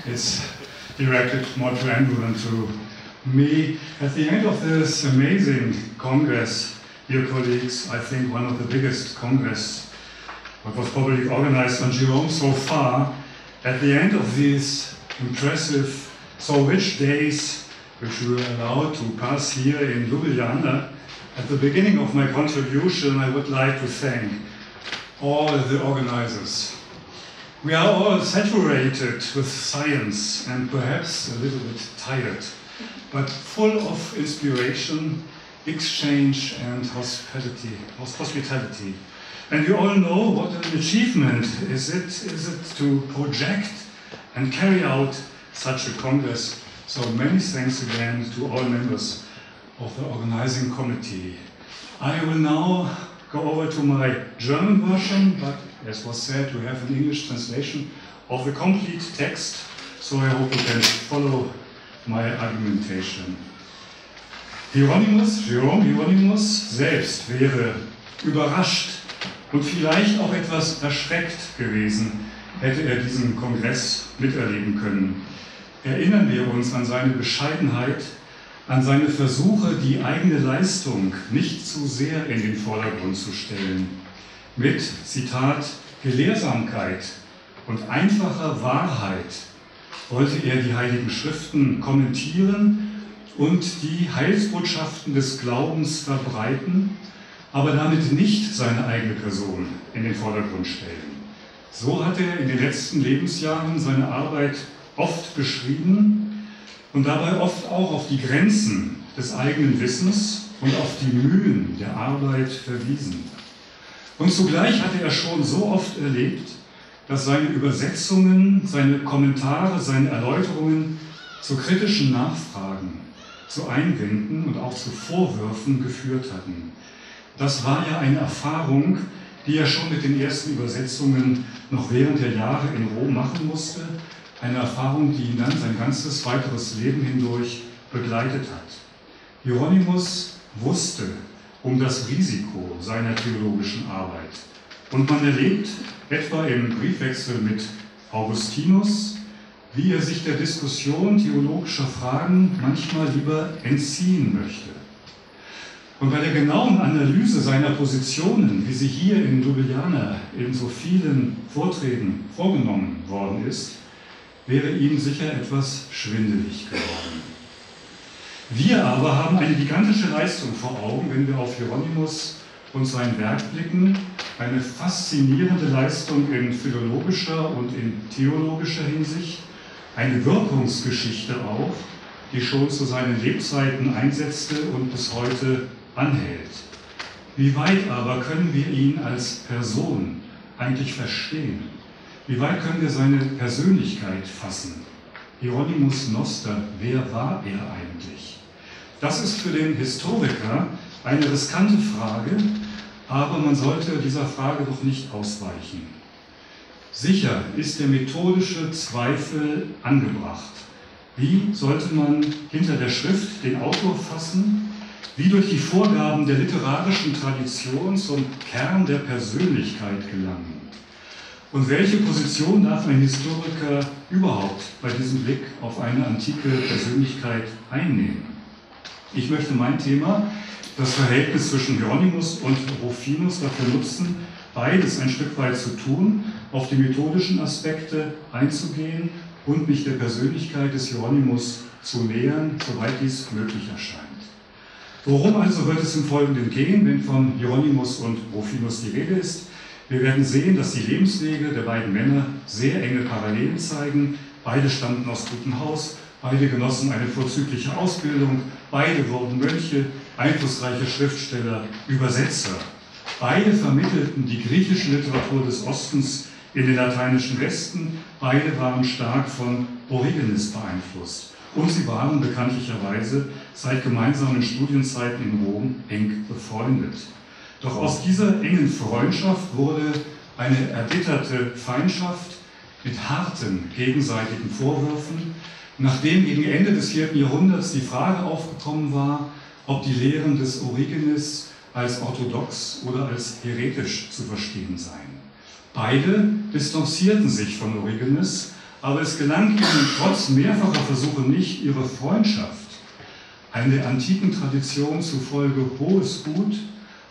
it's directed more to Andrew than to me. At the end of this amazing Congress, dear colleagues, I think one of the biggest Congress that was probably organized on Jerome so far, at the end of these impressive, so rich days, which we were allowed to pass here in Ljubljana, at the beginning of my contribution, I would like to thank all the organizers. We are all saturated with science and perhaps a little bit tired, but full of inspiration, exchange and hospitality. And you all know what an achievement is it to project and carry out such a Congress. So many thanks again to all members of the organizing committee. I will now go over to my German version, but as was said, we have an English translation of the complete text, so I hope you can follow my argumentation. Jerome Hieronymus selbst wäre überrascht und vielleicht auch etwas erschreckt gewesen, hätte er diesen Kongress miterleben können. Erinnern wir uns an seine Bescheidenheit, an seine Versuche, die eigene Leistung nicht zu sehr in den Vordergrund zu stellen. Mit, Zitat, Gelehrsamkeit und einfacher Wahrheit wollte er die Heiligen Schriften kommentieren und die Heilsbotschaften des Glaubens verbreiten, aber damit nicht seine eigene Person in den Vordergrund stellen. So hat er in den letzten Lebensjahren seine Arbeit oft beschrieben und dabei oft auch auf die Grenzen des eigenen Wissens und auf die Mühen der Arbeit verwiesen. Und zugleich hatte er schon so oft erlebt, dass seine Übersetzungen, seine Kommentare, seine Erläuterungen zu kritischen Nachfragen, zu Einwänden und auch zu Vorwürfen geführt hatten. Das war ja eine Erfahrung, die er schon mit den ersten Übersetzungen noch während der Jahre in Rom machen musste. Eine Erfahrung, die ihn dann sein ganzes weiteres Leben hindurch begleitet hat. Hieronymus wusste um das Risiko seiner theologischen Arbeit. Und man erlebt, etwa im Briefwechsel mit Augustinus, wie er sich der Diskussion theologischer Fragen manchmal lieber entziehen möchte. Und bei der genauen Analyse seiner Positionen, wie sie hier in Ljubljana in so vielen Vorträgen vorgenommen worden ist, wäre ihm sicher etwas schwindelig geworden. Wir aber haben eine gigantische Leistung vor Augen, wenn wir auf Hieronymus und sein Werk blicken, eine faszinierende Leistung in philologischer und in theologischer Hinsicht, eine Wirkungsgeschichte auch, die schon zu seinen Lebzeiten einsetzte und bis heute anhält. Wie weit aber können wir ihn als Person eigentlich verstehen? Wie weit können wir seine Persönlichkeit fassen? Hieronymus Noster, wer war er eigentlich? Das ist für den Historiker eine riskante Frage, aber man sollte dieser Frage doch nicht ausweichen. Sicher ist der methodische Zweifel angebracht. Wie sollte man hinter der Schrift den Autor fassen? Wie durch die Vorgaben der literarischen Tradition zum Kern der Persönlichkeit gelangen? Und welche Position darf ein Historiker überhaupt bei diesem Blick auf eine antike Persönlichkeit einnehmen? Ich möchte mein Thema, das Verhältnis zwischen Hieronymus und Rufinus, dafür nutzen, beides ein Stück weit zu tun, auf die methodischen Aspekte einzugehen und mich der Persönlichkeit des Hieronymus zu nähern, soweit dies möglich erscheint. Worum also wird es im Folgenden gehen, wenn von Hieronymus und Rufinus die Rede ist? Wir werden sehen, dass die Lebenswege der beiden Männer sehr enge Parallelen zeigen. Beide stammten aus gutem Haus, beide genossen eine vorzügliche Ausbildung, beide wurden Mönche, einflussreiche Schriftsteller, Übersetzer. Beide vermittelten die griechische Literatur des Ostens in den lateinischen Westen, beide waren stark von Origenes beeinflusst. Und sie waren bekanntlicherweise seit gemeinsamen Studienzeiten in Rom eng befreundet. Doch aus dieser engen Freundschaft wurde eine erbitterte Feindschaft mit harten gegenseitigen Vorwürfen, nachdem gegen Ende des 4. Jahrhunderts die Frage aufgekommen war, ob die Lehren des Origenes als orthodox oder als heretisch zu verstehen seien. Beide distanzierten sich von Origenes, aber es gelang ihnen trotz mehrfacher Versuche nicht, ihre Freundschaft, ein der antiken Tradition zufolge hohes Gut,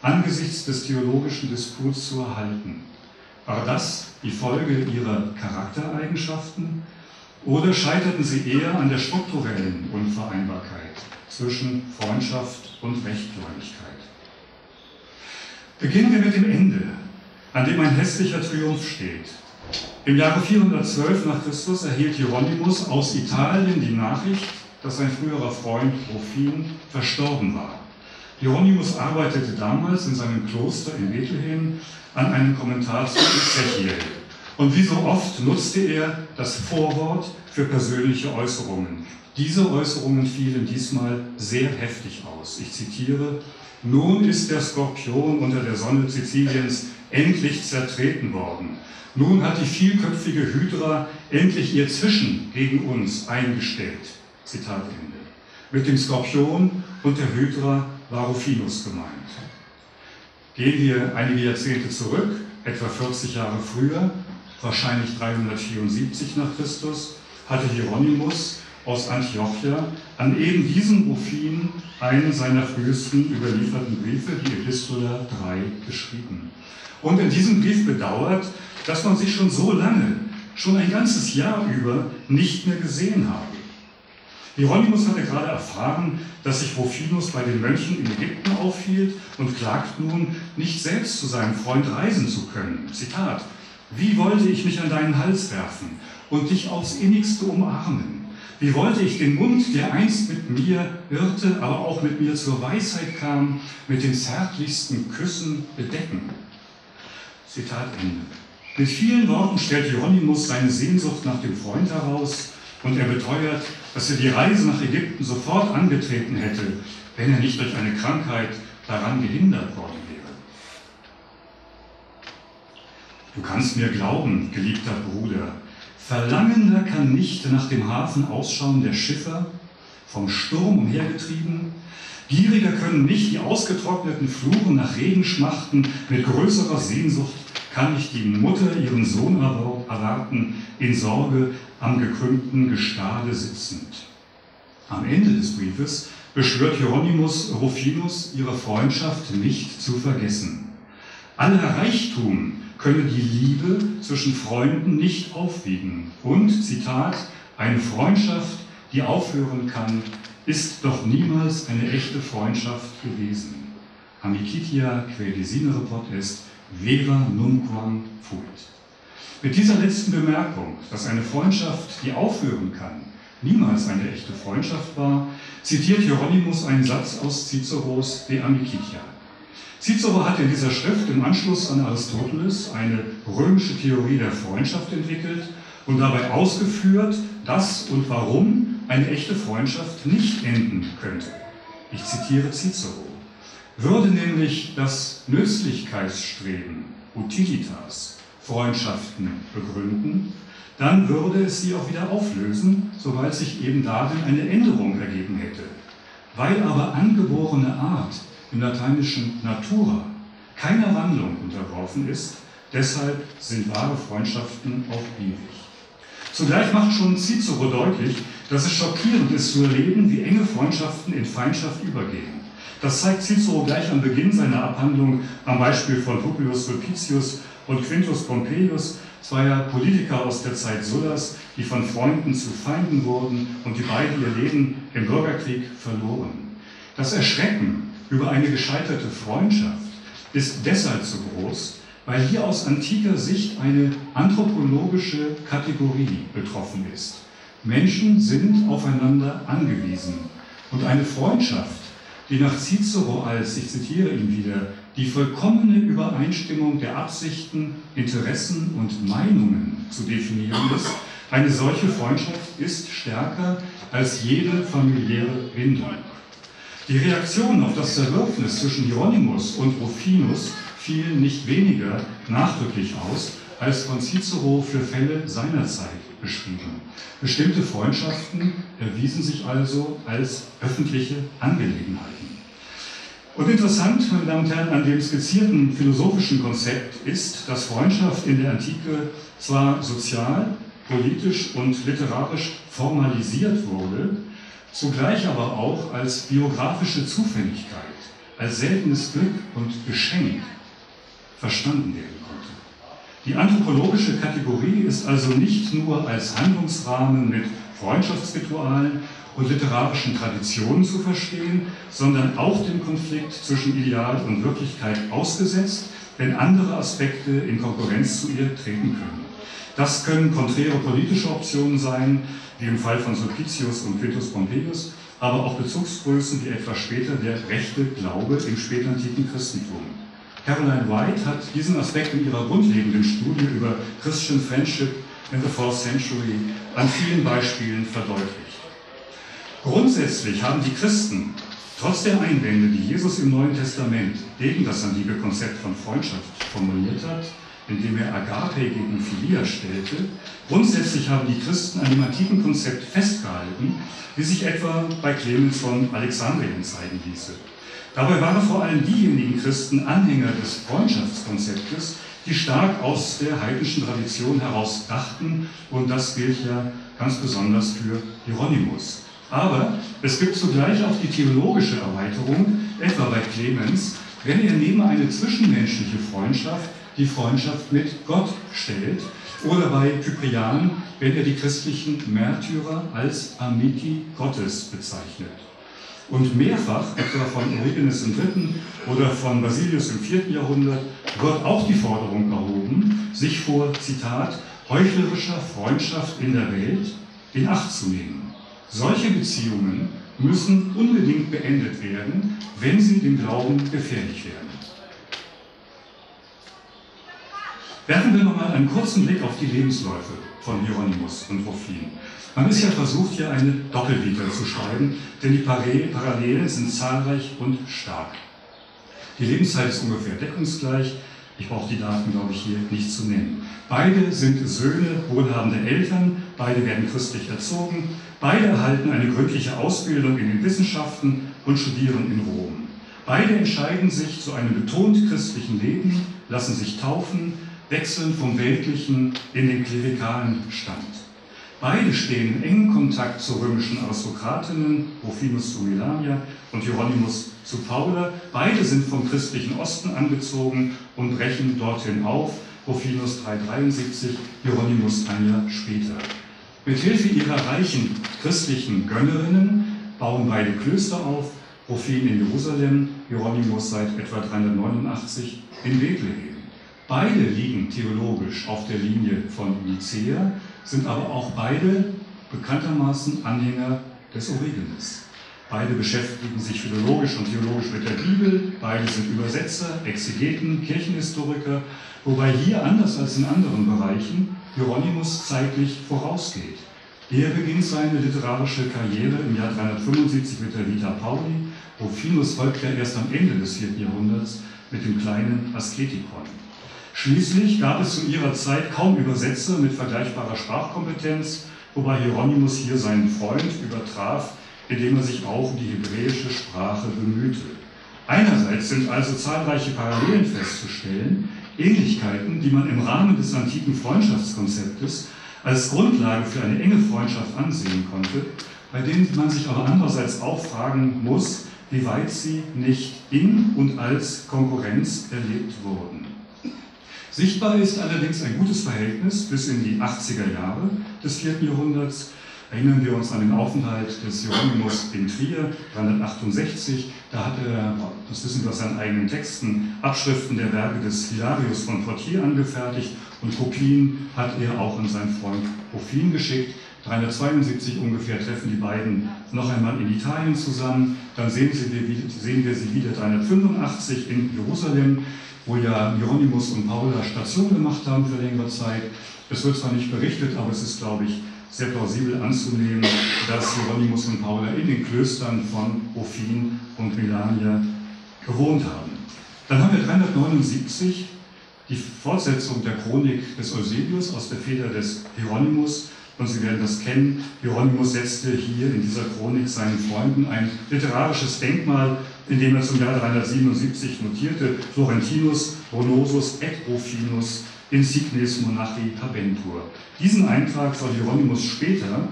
angesichts des theologischen Disputs zu erhalten. War das die Folge ihrer Charaktereigenschaften oder scheiterten sie eher an der strukturellen Unvereinbarkeit zwischen Freundschaft und Rechtgläubigkeit? Beginnen wir mit dem Ende, an dem ein hässlicher Triumph steht. Im Jahre 412 nach Christus erhielt Hieronymus aus Italien die Nachricht, dass sein früherer Freund Rufin verstorben war. Hieronymus arbeitete damals in seinem Kloster in Bethlehem an einem Kommentar zu Ezechiel. Und wie so oft nutzte er das Vorwort für persönliche Äußerungen. Diese Äußerungen fielen diesmal sehr heftig aus. Ich zitiere: Nun ist der Skorpion unter der Sonne Siziliens endlich zertreten worden. Nun hat die vielköpfige Hydra endlich ihr Zischen gegen uns eingestellt. Zitat Ende. Mit dem Skorpion und der Hydra war Rufinus gemeint. Gehen wir einige Jahrzehnte zurück, etwa 40 Jahre früher, wahrscheinlich 374 nach Christus, hatte Hieronymus aus Antiochia an eben diesen Rufin einen seiner frühesten überlieferten Briefe, die Epistola 3, geschrieben. Und in diesem Brief bedauert, dass man sich schon so lange, schon ein ganzes Jahr über, nicht mehr gesehen habe. Hieronymus hatte gerade erfahren, dass sich Rufinus bei den Mönchen in Ägypten aufhielt und klagt nun, nicht selbst zu seinem Freund reisen zu können. Zitat: Wie wollte ich mich an deinen Hals werfen und dich aufs Innigste umarmen? Wie wollte ich den Mund, der einst mit mir irrte, aber auch mit mir zur Weisheit kam, mit den zärtlichsten Küssen bedecken? Zitat Ende. Mit vielen Worten stellt Hieronymus seine Sehnsucht nach dem Freund heraus und er beteuert, dass er die Reise nach Ägypten sofort angetreten hätte, wenn er nicht durch eine Krankheit daran gehindert worden wäre. Du kannst mir glauben, geliebter Bruder, Verlangender kann nicht nach dem Hafen ausschauen der Schiffer, vom Sturm umhergetrieben. Gieriger können nicht die ausgetrockneten Fluren nach Regen schmachten. Mit größerer Sehnsucht kann nicht die Mutter ihren Sohn erwarten, in Sorge am gekrümmten Gestade sitzend. Am Ende des Briefes beschwört Hieronymus Rufinus, ihre Freundschaft nicht zu vergessen. Aller Reichtum könne die Liebe zwischen Freunden nicht aufwiegen. Und, Zitat, eine Freundschaft, die aufhören kann, ist doch niemals eine echte Freundschaft gewesen. Amicitia quae desinere est, vera nunquam fuit. Mit dieser letzten Bemerkung, dass eine Freundschaft, die aufhören kann, niemals eine echte Freundschaft war, zitiert Hieronymus einen Satz aus Ciceros De Amicitia. Cicero hat in dieser Schrift im Anschluss an Aristoteles eine römische Theorie der Freundschaft entwickelt und dabei ausgeführt, dass und warum eine echte Freundschaft nicht enden könnte. Ich zitiere Cicero: Würde nämlich das Nützlichkeitsstreben, Utilitas, Freundschaften begründen, dann würde es sie auch wieder auflösen, sobald sich eben darin eine Änderung ergeben hätte. Weil aber angeborene Art im lateinischen Natura keiner Wandlung unterworfen ist, deshalb sind wahre Freundschaften auch ewig. Zugleich macht schon Cicero deutlich, dass es schockierend ist zu erleben, wie enge Freundschaften in Feindschaft übergehen. Das zeigt Cicero gleich am Beginn seiner Abhandlung am Beispiel von Publius Sulpicius und Quintus Pompeius, zweier Politiker aus der Zeit Sullas, die von Freunden zu Feinden wurden und die beide ihr Leben im Bürgerkrieg verloren. Das Erschrecken über eine gescheiterte Freundschaft ist deshalb so groß, weil hier aus antiker Sicht eine anthropologische Kategorie betroffen ist. Menschen sind aufeinander angewiesen und eine Freundschaft, die nach Cicero als, ich zitiere ihn wieder, die vollkommene Übereinstimmung der Absichten, Interessen und Meinungen zu definieren ist, eine solche Freundschaft ist stärker als jede familiäre Bindung. Die Reaktion auf das Zerwürfnis zwischen Hieronymus und Rufinus fiel nicht weniger nachdrücklich aus, als von Cicero für Fälle seiner Zeit beschrieben. Bestimmte Freundschaften erwiesen sich also als öffentliche Angelegenheiten. Und interessant, meine Damen und Herren, an dem skizzierten philosophischen Konzept ist, dass Freundschaft in der Antike zwar sozial, politisch und literarisch formalisiert wurde, zugleich aber auch als biografische Zufälligkeit, als seltenes Glück und Geschenk verstanden werden konnte. Die anthropologische Kategorie ist also nicht nur als Handlungsrahmen mit Freundschaftsritualen und literarischen Traditionen zu verstehen, sondern auch dem Konflikt zwischen Ideal und Wirklichkeit ausgesetzt, wenn andere Aspekte in Konkurrenz zu ihr treten können. Das können konträre politische Optionen sein, wie im Fall von Sulpicius und Quintus Pompeius, aber auch Bezugsgrößen wie etwa später der rechte Glaube im spätantiken Christentum. Caroline White hat diesen Aspekt in ihrer grundlegenden Studie über Christian Friendship in the 4th Century an vielen Beispielen verdeutlicht. Grundsätzlich haben die Christen, trotz der Einwände, die Jesus im Neuen Testament gegen das antike Konzept von Freundschaft formuliert hat, indem er Agape gegen Philia stellte, grundsätzlich haben die Christen an dem antiken Konzept festgehalten, wie sich etwa bei Clemens von Alexandrien zeigen ließe. Dabei waren vor allem diejenigen Christen Anhänger des Freundschaftskonzeptes, die stark aus der heidnischen Tradition heraus dachten, und das gilt ja ganz besonders für Hieronymus. Aber es gibt zugleich auch die theologische Erweiterung, etwa bei Clemens, wenn er neben eine zwischenmenschliche Freundschaft die Freundschaft mit Gott stellt, oder bei Cyprian, wenn er die christlichen Märtyrer als Amici Gottes bezeichnet. Und mehrfach, etwa von Origenes III. Oder von Basilius im 4. Jahrhundert, wird auch die Forderung erhoben, sich vor, Zitat, heuchlerischer Freundschaft in der Welt in Acht zu nehmen. Solche Beziehungen müssen unbedingt beendet werden, wenn sie dem Glauben gefährlich werden. Werfen wir nochmal einen kurzen Blick auf die Lebensläufe von Hieronymus und Rufin. Man ist ja versucht, hier eine Doppelvita zu schreiben, denn die Parallelen sind zahlreich und stark. Die Lebenszeit ist ungefähr deckungsgleich. Ich brauche die Daten, glaube ich, hier nicht zu nennen. Beide sind Söhne wohlhabender Eltern, beide werden christlich erzogen, beide erhalten eine gründliche Ausbildung in den Wissenschaften und studieren in Rom. Beide entscheiden sich zu einem betont christlichen Leben, lassen sich taufen, wechseln vom weltlichen in den klerikalen Stand. Beide stehen in engem Kontakt zu römischen Aristokratinnen, Rufinus zu Melania und Hieronymus zu Paula. Beide sind vom christlichen Osten angezogen und brechen dorthin auf, Rufinus 373, Hieronymus ein Jahr später. Mithilfe ihrer reichen christlichen Gönnerinnen bauen beide Klöster auf, Rufin in Jerusalem, Hieronymus seit etwa 389 in Bethlehem. Beide liegen theologisch auf der Linie von Nicäa, sind aber auch beide bekanntermaßen Anhänger des Origenes. Beide beschäftigen sich philologisch und theologisch mit der Bibel, beide sind Übersetzer, Exegeten, Kirchenhistoriker, wobei hier, anders als in anderen Bereichen, Hieronymus zeitlich vorausgeht. Er beginnt seine literarische Karriere im Jahr 375 mit der Vita Pauli, Rufinus folgt ja erst am Ende des 4. Jahrhunderts mit dem kleinen Asketikon. Schließlich gab es zu ihrer Zeit kaum Übersetzer mit vergleichbarer Sprachkompetenz, wobei Hieronymus hier seinen Freund übertraf, indem er sich auch um die hebräische Sprache bemühte. Einerseits sind also zahlreiche Parallelen festzustellen, Ähnlichkeiten, die man im Rahmen des antiken Freundschaftskonzeptes als Grundlage für eine enge Freundschaft ansehen konnte, bei denen man sich aber andererseits auch fragen muss, wie weit sie nicht in und als Konkurrenz erlebt wurden. Sichtbar ist allerdings ein gutes Verhältnis bis in die 80er Jahre des 4. Jahrhunderts. Erinnern wir uns an den Aufenthalt des Hieronymus in Trier, 368. Da hat er, das wissen wir aus seinen eigenen Texten, Abschriften der Werke des Hilarius von Poitiers angefertigt und Kopien hat er auch an seinen Freund Rufin geschickt. 372 ungefähr treffen die beiden noch einmal in Italien zusammen. Dann sehen wir sie wieder 385 in Jerusalem, wo ja Hieronymus und Paula Station gemacht haben für längere Zeit. Es wird zwar nicht berichtet, aber es ist, glaube ich, sehr plausibel anzunehmen, dass Hieronymus und Paula in den Klöstern von Rufin und Melania gewohnt haben. Dann haben wir 379 die Fortsetzung der Chronik des Eusebius aus der Feder des Hieronymus. Und Sie werden das kennen, Hieronymus setzte hier in dieser Chronik seinen Freunden ein literarisches Denkmal, indem er zum Jahr 377 notierte, Florentinus, Bonosus et Rufinus insignes monachi habentur. Diesen Eintrag soll Hieronymus später,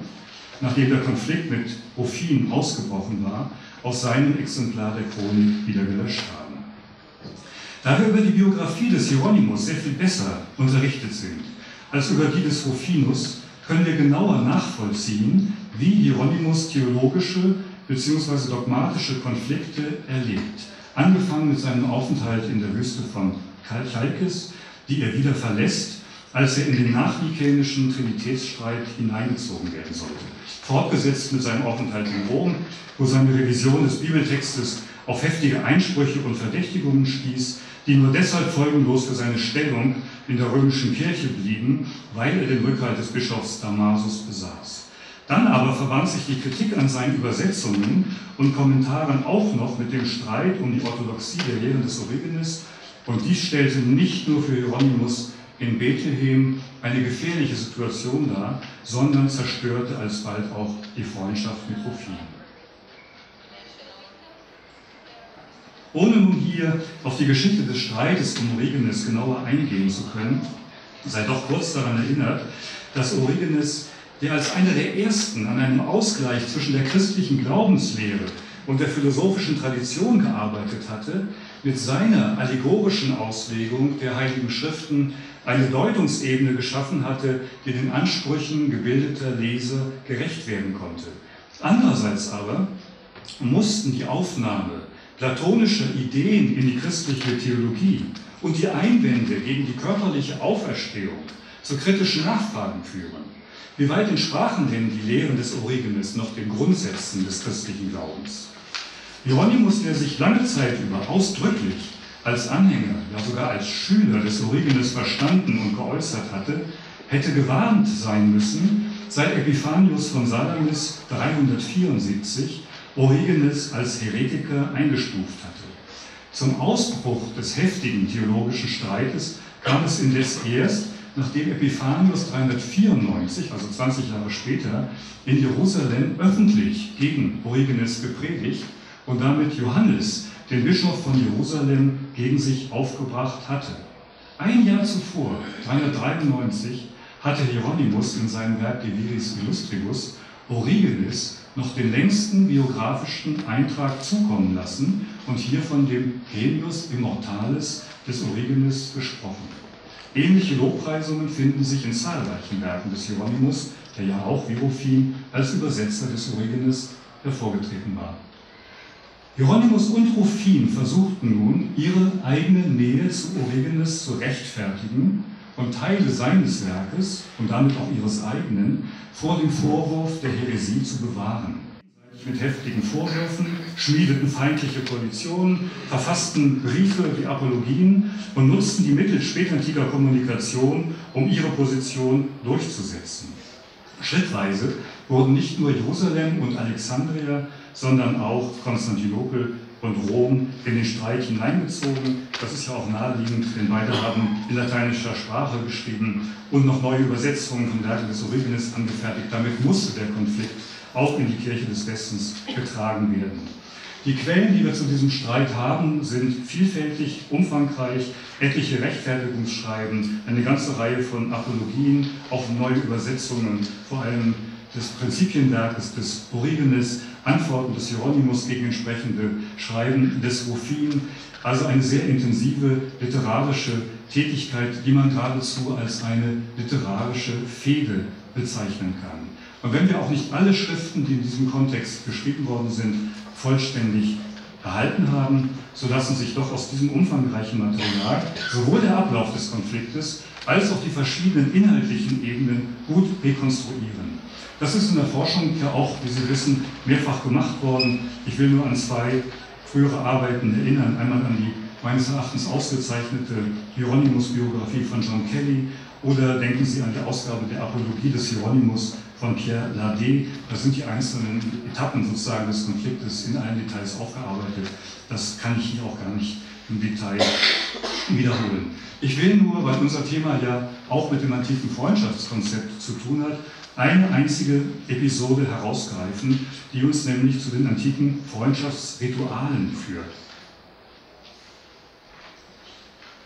nachdem der Konflikt mit Rufin ausgebrochen war, aus seinem Exemplar der Chronik wieder gelöscht haben. Da wir über die Biografie des Hieronymus sehr viel besser unterrichtet sind als über die des Rufinus, können wir genauer nachvollziehen, wie Hieronymus theologische bzw. dogmatische Konflikte erlebt. Angefangen mit seinem Aufenthalt in der Wüste von Chalkis, die er wieder verlässt, als er in den nachnikäischen Trinitätsstreit hineingezogen werden sollte. Fortgesetzt mit seinem Aufenthalt in Rom, wo seine Revision des Bibeltextes auf heftige Einsprüche und Verdächtigungen stieß, die nur deshalb folgenlos für seine Stellung in der römischen Kirche blieben, weil er den Rückhalt des Bischofs Damasus besaß. Dann aber verband sich die Kritik an seinen Übersetzungen und Kommentaren auch noch mit dem Streit um die Orthodoxie der Lehren des Origenes, und dies stellte nicht nur für Hieronymus in Bethlehem eine gefährliche Situation dar, sondern zerstörte alsbald auch die Freundschaft mit Rufin. Ohne nun hier auf die Geschichte des Streites um Origenes genauer eingehen zu können, sei doch kurz daran erinnert, dass Origenes, der als einer der ersten an einem Ausgleich zwischen der christlichen Glaubenslehre und der philosophischen Tradition gearbeitet hatte, mit seiner allegorischen Auslegung der Heiligen Schriften eine Deutungsebene geschaffen hatte, die den Ansprüchen gebildeter Leser gerecht werden konnte. Andererseits aber mussten die Aufnahme platonischer Ideen in die christliche Theologie und die Einwände gegen die körperliche Auferstehung zu kritischen Nachfragen führen. Wie weit entsprachen denn die Lehren des Origenes noch den Grundsätzen des christlichen Glaubens? Hieronymus, der sich lange Zeit über ausdrücklich als Anhänger, ja sogar als Schüler des Origenes verstanden und geäußert hatte, hätte gewarnt sein müssen, seit Epiphanius von Salamis 374 Origenes als Heretiker eingestuft hatte. Zum Ausbruch des heftigen theologischen Streites kam es indes erst, nachdem Epiphanius 394, also 20 Jahre später, in Jerusalem öffentlich gegen Origenes gepredigt und damit Johannes, den Bischof von Jerusalem, gegen sich aufgebracht hatte. Ein Jahr zuvor, 393, hatte Hieronymus in seinem Werk De Viris Illustribus Origenes noch den längsten biografischen Eintrag zukommen lassen und hier von dem Genius Immortalis des Origenes gesprochen. Ähnliche Lobpreisungen finden sich in zahlreichen Werken des Hieronymus, der ja auch wie Rufin als Übersetzer des Origenes hervorgetreten war. Hieronymus und Rufin versuchten nun, ihre eigene Nähe zu Origenes zu rechtfertigen und Teile seines Werkes und damit auch ihres eigenen vor dem Vorwurf der Häresie zu bewahren. Mit heftigen Vorwürfen, schmiedeten feindliche Koalitionen, verfassten Briefe wie Apologien und nutzten die Mittel spätantiker Kommunikation, um ihre Position durchzusetzen. Schrittweise wurden nicht nur Jerusalem und Alexandria, sondern auch Konstantinopel und Rom in den Streit hineingezogen. Das ist ja auch naheliegend, denn beide haben in lateinischer Sprache geschrieben und noch neue Übersetzungen von Werken des Origenes angefertigt. Damit musste der Konflikt auch in die Kirche des Westens getragen werden. Die Quellen, die wir zu diesem Streit haben, sind vielfältig, umfangreich, etliche Rechtfertigungsschreiben, eine ganze Reihe von Apologien, auch neue Übersetzungen, vor allem des Prinzipienwerkes des Origenes, Antworten des Hieronymus gegen entsprechende Schreiben des Rufin, also eine sehr intensive literarische Tätigkeit, die man geradezu als eine literarische Fehde bezeichnen kann. Und wenn wir auch nicht alle Schriften, die in diesem Kontext geschrieben worden sind, vollständig erhalten haben, so lassen sich doch aus diesem umfangreichen Material sowohl der Ablauf des Konfliktes als auch die verschiedenen inhaltlichen Ebenen gut rekonstruieren. Das ist in der Forschung ja auch, wie Sie wissen, mehrfach gemacht worden. Ich will nur an zwei frühere Arbeiten erinnern. Einmal an die meines Erachtens ausgezeichnete Hieronymus-Biografie von John Kelly oder denken Sie an die Ausgabe der Apologie des Hieronymus von Pierre Ladé. Da sind die einzelnen Etappen sozusagen des Konfliktes in allen Details aufgearbeitet. Das kann ich hier auch gar nicht im Detail wiederholen. Ich will nur, weil unser Thema ja auch mit dem antiken Freundschaftskonzept zu tun hat, eine einzige Episode herausgreifen, die uns nämlich zu den antiken Freundschaftsritualen führt.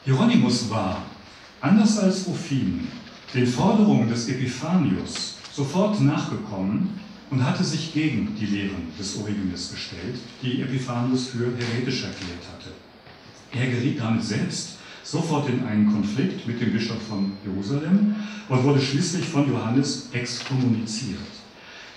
Hieronymus war anders als Rufin, den Forderungen des Epiphanius sofort nachgekommen und hatte sich gegen die Lehren des Origenes gestellt, die Epiphanius für heretisch erklärt hatte. Er geriet damit selbst sofort in einen Konflikt mit dem Bischof von Jerusalem und wurde schließlich von Johannes exkommuniziert.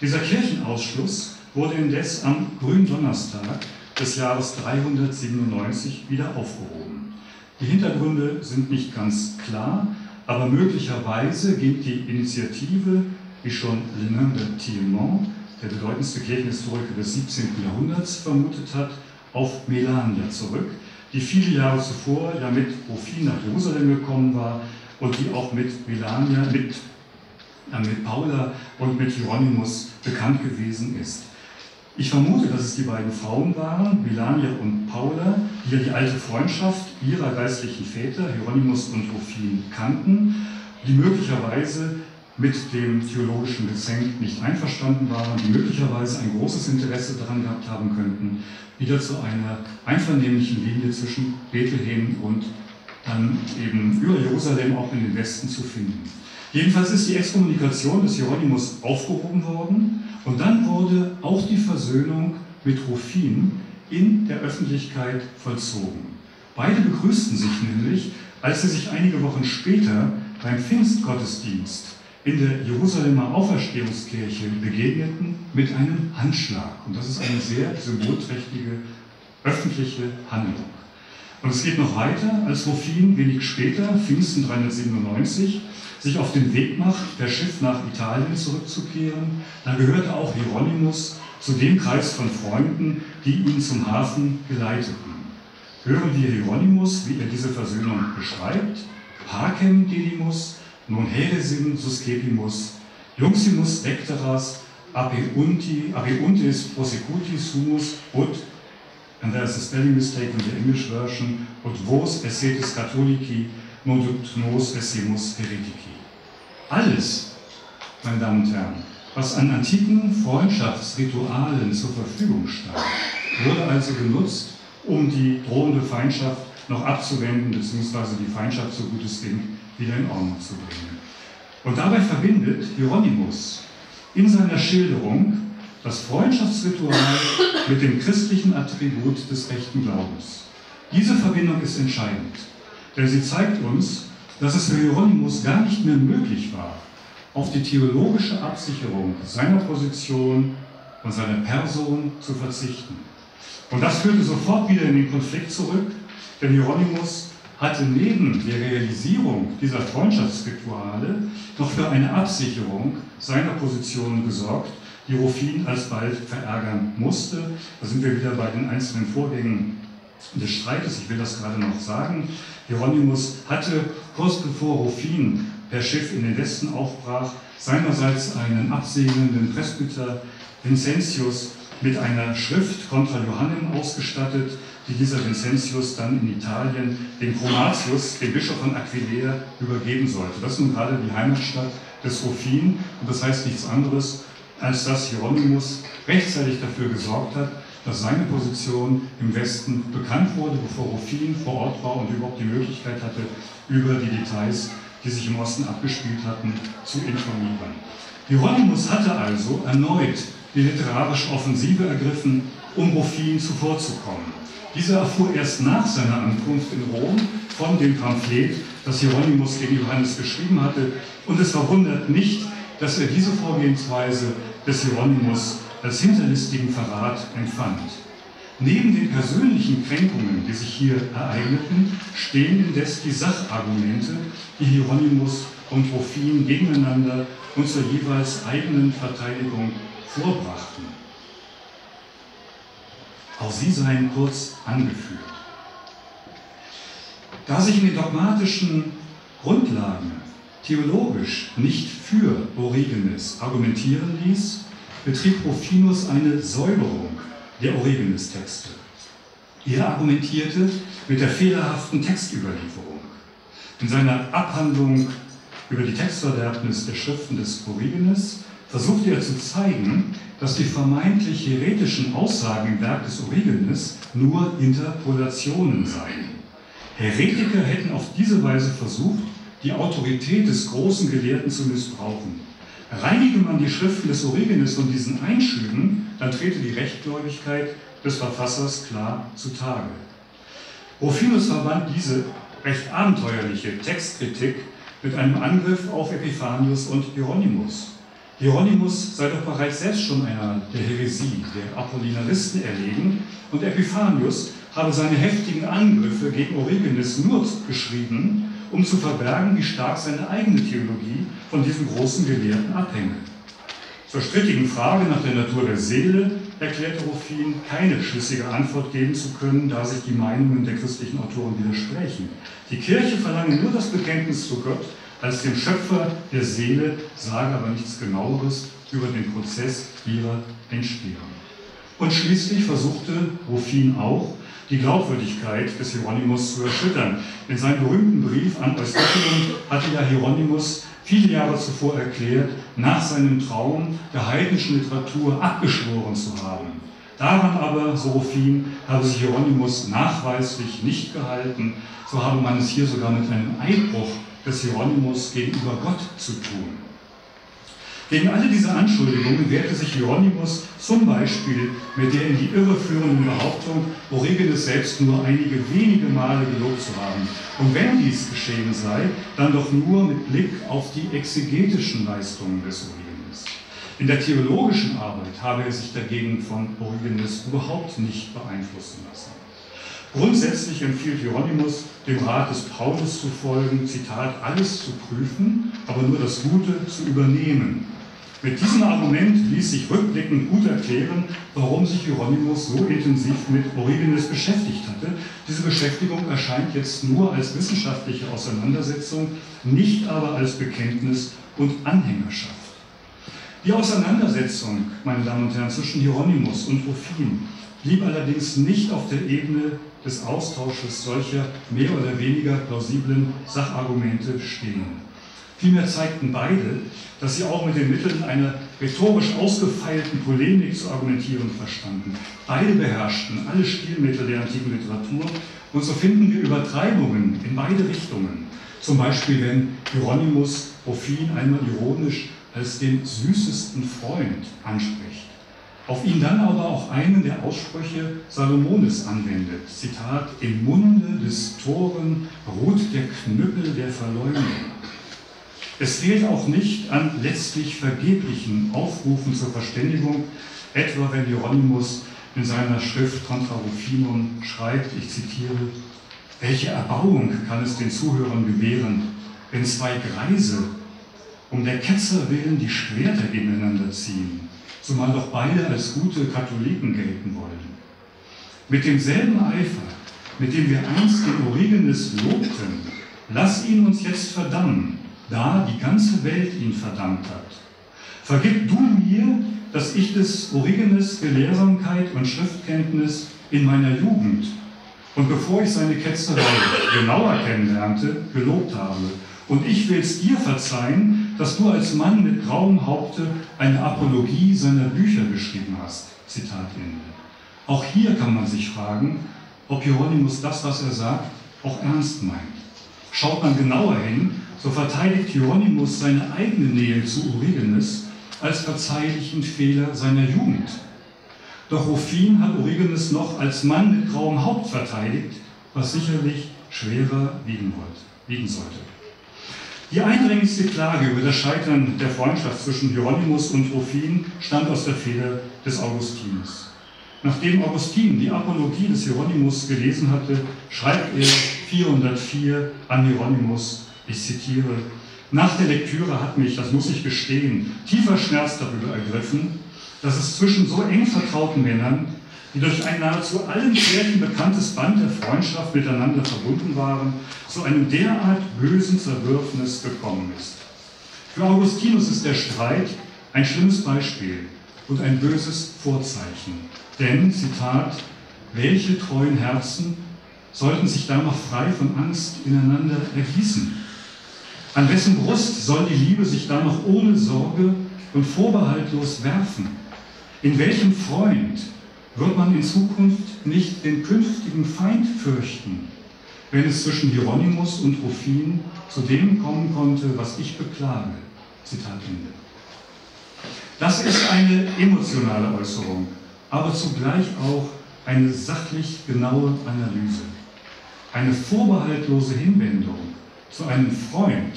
Dieser Kirchenausschluss wurde indes am Gründonnerstag des Jahres 397 wieder aufgehoben. Die Hintergründe sind nicht ganz klar, aber möglicherweise ging die Initiative, wie schon Lenain de Thielmont, der bedeutendste Kirchenhistoriker des 17. Jahrhunderts, vermutet hat, auf Melania zurück, die viele Jahre zuvor ja mit Rufin nach Jerusalem gekommen war und die auch mit Melania, mit Paula und mit Hieronymus bekannt gewesen ist. Ich vermute, dass es die beiden Frauen waren, Melania und Paula, die ja die alte Freundschaft ihrer geistlichen Väter, Hieronymus und Rufin, kannten, die möglicherweise mit dem theologischen Gezänk nicht einverstanden waren, die möglicherweise ein großes Interesse daran gehabt haben könnten, wieder zu einer einvernehmlichen Linie zwischen Bethlehem und dann eben über Jerusalem auch in den Westen zu finden. Jedenfalls ist die Exkommunikation des Hieronymus aufgehoben worden und dann wurde auch die Versöhnung mit Rufin in der Öffentlichkeit vollzogen. Beide begrüßten sich nämlich, als sie sich einige Wochen später beim Pfingstgottesdienst in der Jerusalemer Auferstehungskirche begegneten, mit einem Handschlag. Und das ist eine sehr symbolträchtige öffentliche Handlung. Und es geht noch weiter, als Rufin wenig später, Pfingsten 397, sich auf den Weg macht, per Schiff nach Italien zurückzukehren. Da gehörte auch Hieronymus zu dem Kreis von Freunden, die ihn zum Hafen geleiteten. Hören wir Hieronymus, wie er diese Versöhnung beschreibt: Pacem dedimus, non heresim suscepimus, junximus decteras, abeuntis prosecuti sumus, ut, and there's a spelling mistake in the English version, ut vos essetis catholici, non ut nos essimus heretici. Alles, meine Damen und Herren, was an antiken Freundschaftsritualen zur Verfügung stand, wurde also genutzt, um die drohende Feindschaft noch abzuwenden, beziehungsweise die Feindschaft, so gut es ging, wieder in Ordnung zu bringen. Und dabei verbindet Hieronymus in seiner Schilderung das Freundschaftsritual mit dem christlichen Attribut des rechten Glaubens. Diese Verbindung ist entscheidend, denn sie zeigt uns, dass es für Hieronymus gar nicht mehr möglich war, auf die theologische Absicherung seiner Position und seiner Person zu verzichten. Und das führte sofort wieder in den Konflikt zurück, denn Hieronymus hatte neben der Realisierung dieser Freundschaftsrituale noch für eine Absicherung seiner Position gesorgt, die Rufin alsbald verärgern musste. Da sind wir wieder bei den einzelnen Vorgängen des Streites. Ich will das gerade noch sagen. Hieronymus hatte kurz bevor Rufin per Schiff in den Westen aufbrach, seinerseits einen absegnenden Presbyter Vincentius mit einer Schrift contra Johannem ausgestattet, die dieser Vincentius dann in Italien dem Chromatius, dem Bischof von Aquileia, übergeben sollte. Das ist nun gerade die Heimatstadt des Rufin und das heißt nichts anderes, als dass Hieronymus rechtzeitig dafür gesorgt hat, dass seine Position im Westen bekannt wurde, bevor Rufin vor Ort war und überhaupt die Möglichkeit hatte, über die Details, die sich im Osten abgespielt hatten, zu informieren. Hieronymus hatte also erneut die literarische Offensive ergriffen, um Rufin zuvorzukommen. Dieser erfuhr erst nach seiner Ankunft in Rom von dem Pamphlet, das Hieronymus gegen Johannes geschrieben hatte, und es verwundert nicht, dass er diese Vorgehensweise des Hieronymus als hinterlistigen Verrat empfand. Neben den persönlichen Kränkungen, die sich hier ereigneten, stehen indes die Sachargumente, die Hieronymus und Rufin gegeneinander und zur jeweils eigenen Verteidigung vorbrachten. Auch sie seien kurz angeführt. Da sich in den dogmatischen Grundlagen theologisch nicht für Origenes argumentieren ließ, betrieb Rufinus eine Säuberung der Origenes-Texte. Er argumentierte mit der fehlerhaften Textüberlieferung. In seiner Abhandlung über die Textverderbnis der Schriften des Origenes versuchte er zu zeigen, dass die vermeintlich heretischen Aussagen im Werk des Origenes nur Interpolationen seien. Heretiker hätten auf diese Weise versucht, die Autorität des großen Gelehrten zu missbrauchen. Reinige man die Schriften des Origenes von diesen Einschüben, dann trete die Rechtgläubigkeit des Verfassers klar zutage. Rufinus verband diese recht abenteuerliche Textkritik mit einem Angriff auf Epiphanius und Hieronymus. Hieronymus sei doch bereits selbst schon einer der Häresie, der Apollinaristen erlegen, und Epiphanius habe seine heftigen Angriffe gegen Origenes nur geschrieben, um zu verbergen, wie stark seine eigene Theologie von diesem großen Gelehrten abhänge. Zur strittigen Frage nach der Natur der Seele erklärte Rufin, keine schlüssige Antwort geben zu können, da sich die Meinungen der christlichen Autoren widersprechen. Die Kirche verlange nur das Bekenntnis zu Gott als dem Schöpfer der Seele, sage aber nichts Genaueres über den Prozess ihrer Entstehung. Und schließlich versuchte Rufin auch, die Glaubwürdigkeit des Hieronymus zu erschüttern. In seinem berühmten Brief an Eustochium hatte ja Hieronymus viele Jahre zuvor erklärt, nach seinem Traum der heidnischen Literatur abgeschworen zu haben. Daran aber, so Rufin, habe sich Hieronymus nachweislich nicht gehalten, so habe man es hier sogar mit einem Eidbruch des Hieronymus gegenüber Gott zu tun. Gegen alle diese Anschuldigungen wehrte sich Hieronymus zum Beispiel mit der in die Irre führenden Behauptung, Origenes selbst nur einige wenige Male gelobt zu haben. Und wenn dies geschehen sei, dann doch nur mit Blick auf die exegetischen Leistungen des Origenes. In der theologischen Arbeit habe er sich dagegen von Origenes überhaupt nicht beeinflussen lassen. Grundsätzlich empfiehlt Hieronymus, dem Rat des Paulus zu folgen, Zitat, alles zu prüfen, aber nur das Gute zu übernehmen. Mit diesem Argument ließ sich rückblickend gut erklären, warum sich Hieronymus so intensiv mit Origenes beschäftigt hatte. Diese Beschäftigung erscheint jetzt nur als wissenschaftliche Auseinandersetzung, nicht aber als Bekenntnis und Anhängerschaft. Die Auseinandersetzung, meine Damen und Herren, zwischen Hieronymus und Rufin blieb allerdings nicht auf der Ebene des Austausches solcher mehr oder weniger plausiblen Sachargumente stehen. Vielmehr zeigten beide, dass sie auch mit den Mitteln einer rhetorisch ausgefeilten Polemik zu argumentieren verstanden. Beide beherrschten alle Stilmittel der antiken Literatur und so finden wir Übertreibungen in beide Richtungen. Zum Beispiel, wenn Hieronymus Rufin einmal ironisch als den süßesten Freund anspricht. Auf ihn dann aber auch einen der Aussprüche Salomones anwendet. Zitat, im Munde des Toren ruht der Knüppel der Verleumdung. Es fehlt auch nicht an letztlich vergeblichen Aufrufen zur Verständigung, etwa wenn Hieronymus in seiner Schrift Contra Rufinum schreibt, ich zitiere, welche Erbauung kann es den Zuhörern gewähren, wenn zwei Greise um der Ketzer willen die Schwerter gegeneinander ziehen, zumal doch beide als gute Katholiken gelten wollen. Mit demselben Eifer, mit dem wir einst den Origenes lobten, lass ihn uns jetzt verdammen, da die ganze Welt ihn verdammt hat. Vergib du mir, dass ich des Origenes Gelehrsamkeit und Schriftkenntnis in meiner Jugend und bevor ich seine Ketzerei genauer kennenlernte, gelobt habe. Und ich will es dir verzeihen, dass du als Mann mit grauem Haupte eine Apologie seiner Bücher geschrieben hast. Zitat Ende. Auch hier kann man sich fragen, ob Hieronymus das, was er sagt, auch ernst meint. Schaut man genauer hin, so verteidigt Hieronymus seine eigene Nähe zu Origenes als verzeihlichen Fehler seiner Jugend. Doch Rufin hat Origenes noch als Mann mit grauem Haupt verteidigt, was sicherlich schwerer wiegen sollte. Die eindringlichste Klage über das Scheitern der Freundschaft zwischen Hieronymus und Rufin stammt aus der Feder des Augustinus. Nachdem Augustin die Apologie des Hieronymus gelesen hatte, schreibt er 404 an Hieronymus, ich zitiere, nach der Lektüre hat mich, das muss ich gestehen, tiefer Schmerz darüber ergriffen, dass es zwischen so eng vertrauten Männern, die durch ein nahezu allen Kirchen bekanntes Band der Freundschaft miteinander verbunden waren, zu einem derart bösen Zerwürfnis gekommen ist. Für Augustinus ist der Streit ein schlimmes Beispiel und ein böses Vorzeichen. Denn, Zitat, welche treuen Herzen sollten sich da noch frei von Angst ineinander ergießen? An wessen Brust soll die Liebe sich da noch ohne Sorge und vorbehaltlos werfen? In welchem Freund wird man in Zukunft nicht den künftigen Feind fürchten? wenn es zwischen Hieronymus und Rufin zu dem kommen konnte, was ich beklage. Zitat Ende. Das ist eine emotionale Äußerung, aber zugleich auch eine sachlich genaue Analyse. Eine vorbehaltlose Hinwendung zu einem Freund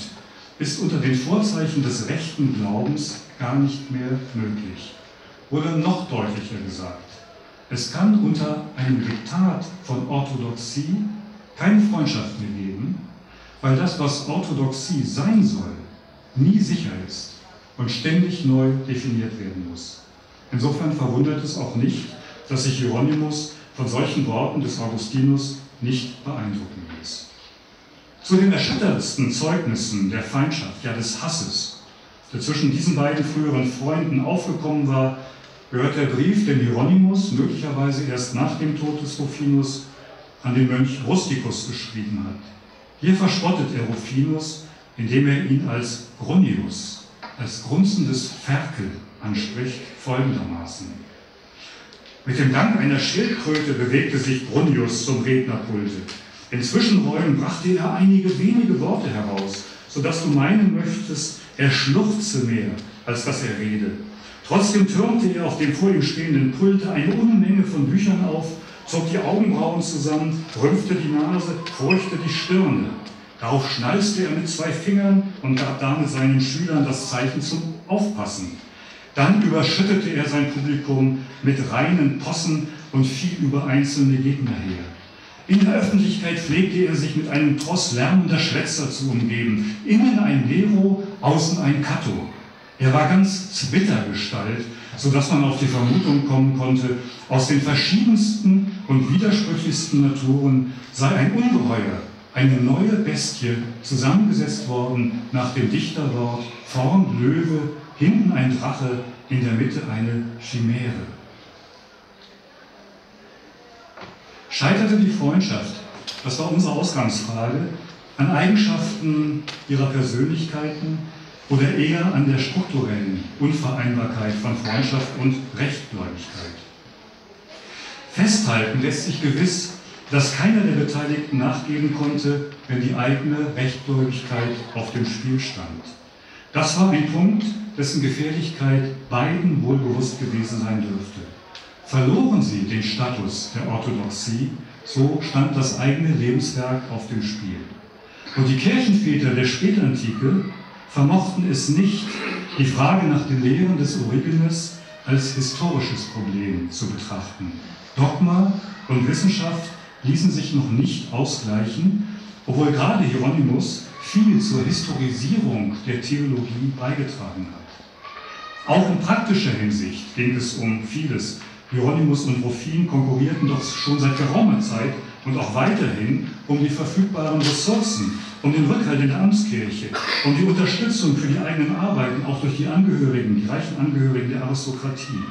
ist unter den Vorzeichen des rechten Glaubens gar nicht mehr möglich. Oder noch deutlicher gesagt, es kann unter einem Diktat von Orthodoxie keine Freundschaft mehr geben, weil das, was Orthodoxie sein soll, nie sicher ist und ständig neu definiert werden muss. Insofern verwundert es auch nicht, dass sich Hieronymus von solchen Worten des Augustinus nicht beeindrucken ließ. Zu den erschütterndsten Zeugnissen der Feindschaft, ja des Hasses, der zwischen diesen beiden früheren Freunden aufgekommen war, gehört der Brief, den Hieronymus möglicherweise erst nach dem Tod des Rufinus an den Mönch Rusticus geschrieben hat. Hier verspottet er Rufinus, indem er ihn als Grunnius, als grunzendes Ferkel anspricht, folgendermaßen. Mit dem Gang einer Schildkröte bewegte sich Grunnius zum Rednerpulte. In Zwischenräumen brachte er einige wenige Worte heraus, sodass du meinen möchtest, er schluchze mehr, als dass er rede. Trotzdem türmte er auf dem vor ihm stehenden Pulte eine Unmenge von Büchern auf, zog die Augenbrauen zusammen, rümpfte die Nase, furchte die Stirne. Darauf schnalzte er mit 2 Fingern und gab damit seinen Schülern das Zeichen zum Aufpassen. Dann überschüttete er sein Publikum mit reinen Possen und fiel über einzelne Gegner her. In der Öffentlichkeit pflegte er sich mit einem Tross lärmender Schwätzer zu umgeben. Innen ein Nero, außen ein Cato. Er war ganz Zwittergestalt, sodass man auf die Vermutung kommen konnte, aus den verschiedensten und widersprüchlichsten Naturen sei ein Ungeheuer, eine neue Bestie, zusammengesetzt worden nach dem Dichterwort vorn Löwe, hinten ein Drache, in der Mitte eine Chimäre. Scheiterte die Freundschaft, das war unsere Ausgangsfrage, an Eigenschaften ihrer Persönlichkeiten oder eher an der strukturellen Unvereinbarkeit von Freundschaft und Rechtgläubigkeit? Festhalten lässt sich gewiss, dass keiner der Beteiligten nachgeben konnte, wenn die eigene Rechtgläubigkeit auf dem Spiel stand. Das war ein Punkt, dessen Gefährlichkeit beiden wohl bewusst gewesen sein dürfte. Verloren sie den Status der Orthodoxie, so stand das eigene Lebenswerk auf dem Spiel. Und die Kirchenväter der Spätantike vermochten es nicht, die Frage nach den Lehren des Origenes als historisches Problem zu betrachten. Dogma und Wissenschaft ließen sich noch nicht ausgleichen, obwohl gerade Hieronymus viel zur Historisierung der Theologie beigetragen hat. Auch in praktischer Hinsicht ging es um vieles. Hieronymus und Rufin konkurrierten doch schon seit geraumer Zeit und auch weiterhin um die verfügbaren Ressourcen, um den Rückhalt in der Amtskirche, um die Unterstützung für die eigenen Arbeiten, auch durch die Angehörigen, die reichen Angehörigen der Aristokratie.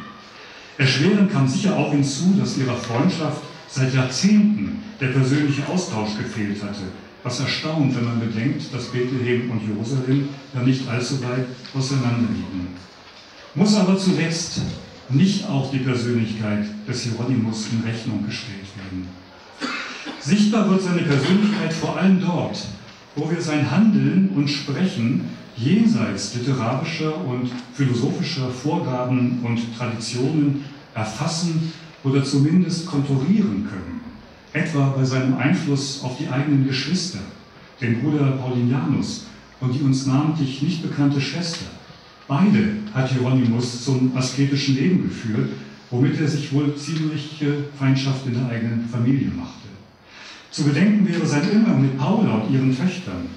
Erschwerend kam sicher auch hinzu, dass ihrer Freundschaft seit Jahrzehnten der persönliche Austausch gefehlt hatte, was erstaunt, wenn man bedenkt, dass Bethlehem und Jerusalem ja nicht allzu weit auseinander liegen. Muss aber zuletzt nicht auch die Persönlichkeit des Hieronymus in Rechnung gestellt werden. Sichtbar wird seine Persönlichkeit vor allem dort, wo wir sein Handeln und Sprechen jenseits literarischer und philosophischer Vorgaben und Traditionen erfassen oder zumindest konturieren können. Etwa bei seinem Einfluss auf die eigenen Geschwister, den Bruder Paulinianus und die uns namentlich nicht bekannte Schwester. Beide hat Hieronymus zum asketischen Leben geführt, womit er sich wohl ziemliche Feindschaft in der eigenen Familie machte. Zu bedenken wäre sein Umgang mit Paula und ihren Töchtern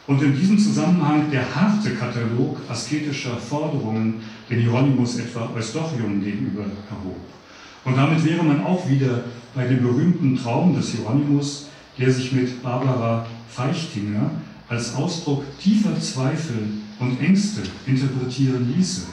und in diesem Zusammenhang der harte Katalog asketischer Forderungen, den Hieronymus etwa Eustochium gegenüber erhob. Und damit wäre man auch wieder bei dem berühmten Traum des Hieronymus, der sich mit Barbara Feichtinger als Ausdruck tiefer Zweifel und Ängste interpretieren ließe.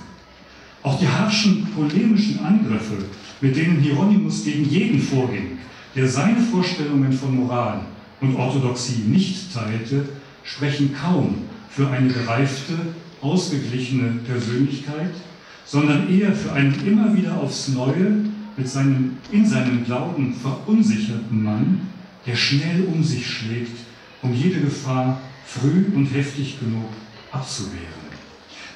Auch die harschen polemischen Angriffe, mit denen Hieronymus gegen jeden vorging, der seine Vorstellungen von Moral und Orthodoxie nicht teilte, sprechen kaum für eine gereifte, ausgeglichene Persönlichkeit, sondern eher für einen immer wieder aufs Neue in seinem Glauben verunsicherten Mann, der schnell um sich schlägt, um jede Gefahr früh und heftig genug abzuwehren.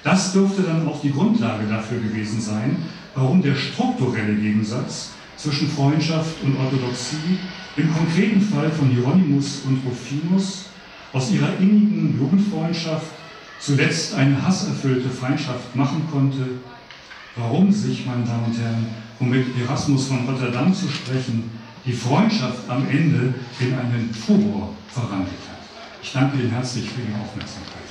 Das dürfte dann auch die Grundlage dafür gewesen sein, warum der strukturelle Gegensatz zwischen Freundschaft und Orthodoxie im konkreten Fall von Hieronymus und Rufinus aus ihrer innigen Jugendfreundschaft zuletzt eine hasserfüllte Feindschaft machen konnte, warum sich, meine Damen und Herren, um mit Erasmus von Rotterdam zu sprechen, die Freundschaft am Ende in einen Furor verwandelt hat. Ich danke Ihnen herzlich für Ihre Aufmerksamkeit.